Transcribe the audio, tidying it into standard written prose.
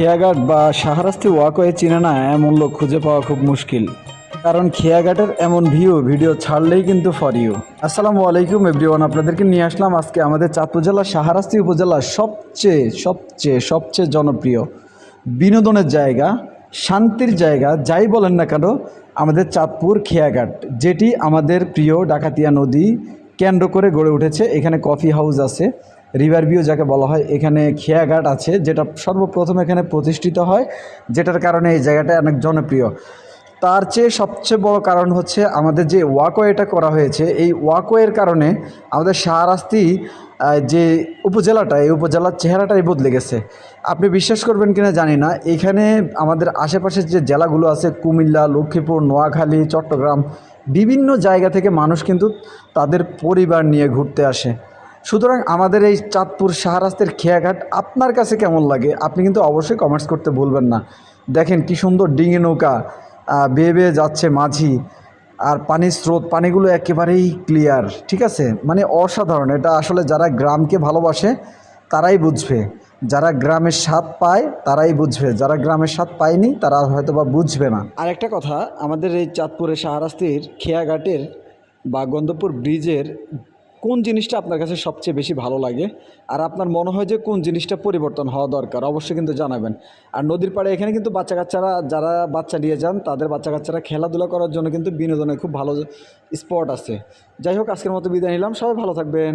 খেয়াঘাট বা শাহরাস্তি ওয়াকওয়ে চিনে না এমন লোক খুঁজে পাওয়া খুব মুশকিল। কারণ খেয়াঘাটের এমন ভিডিও ছাড়লেই কিন্তু ফর ইউ। আসসালামু আলাইকুম এভরিওয়ান, আপনাদেরকে নিয়ে আসলাম আজকে আমাদের চাঁদপুর জেলার শাহরাস্তি উপজেলার সবচেয়ে জনপ্রিয় বিনোদনের জায়গা, শান্তির জায়গা, যাই বলেন না কেন, আমাদের চাঁদপুর খেয়াঘাট, যেটি আমাদের প্রিয় ডাকাতিয়া নদী কেন্দ্র করে গড়ে উঠেছে। এখানে কফি হাউস আছে, রিভার ভিউ যাকে বলা হয়, এখানে খেয়াঘাট আছে, যেটা সর্বপ্রথম এখানে প্রতিষ্ঠিত হয়, যেটার কারণে এই জায়গাটা অনেক জনপ্রিয়। তার চেয়ে সবচেয়ে বড় কারণ হচ্ছে আমাদের যে ওয়াকওয়েটা করা হয়েছে, এই ওয়াকওয়ের কারণে আমাদের শাহরাস্তি যে উপজেলাটা, এই উপজেলার চেহারাটাই বদলে গেছে। আপনি বিশ্বাস করবেন কিনা জানি না, এখানে আমাদের আশেপাশের যে জেলাগুলো আছে, কুমিল্লা, লক্ষ্মীপুর, নোয়াখালী, চট্টগ্রাম, বিভিন্ন জায়গা থেকে মানুষ কিন্তু তাদের পরিবার নিয়ে ঘুরতে আসে। সুতরাং আমাদের এই চাঁদপুর শাহরাস্তির খেয়াঘাট আপনার কাছে কেমন লাগে আপনি কিন্তু অবশ্যই কমেন্টস করতে ভুলবেন না। দেখেন কি সুন্দর ডিঙি নৌকা বেয়ে বেয়ে যাচ্ছে মাঝি, আর পানির স্রোত, পানিগুলো একেবারেই ক্লিয়ার, ঠিক আছে, মানে অসাধারণ। এটা আসলে যারা গ্রামকে ভালোবাসে তারাই বুঝবে, যারা গ্রামের স্বাদ পায় তারাই বুঝবে, যারা গ্রামের স্বাদ পায়নি তারা হয়তো বা বুঝবে না। আর একটা কথা, আমাদের এই চাঁদপুরের শাহরাস্তির খেয়াঘাটের বা গন্ধপুর ব্রিজের কোন জিনিসটা আপনার কাছে সবচেয়ে বেশি ভালো লাগে, আর আপনার মনে হয় যে কোন জিনিসটা পরিবর্তন হওয়া দরকার, অবশ্যই কিন্তু জানাবেন। আর নদীর পাড়ে এখানে কিন্তু বাচ্চা কাচ্চারা, যারা বাচ্চা নিয়ে যান, তাদের বাচ্চা কাচ্চারা খেলাধুলা করার জন্য কিন্তু বিনোদনের খুব ভালো স্পট আছে। যাই হোক, আজকের মতো বিদায় নিলাম, সবাই ভালো থাকবেন।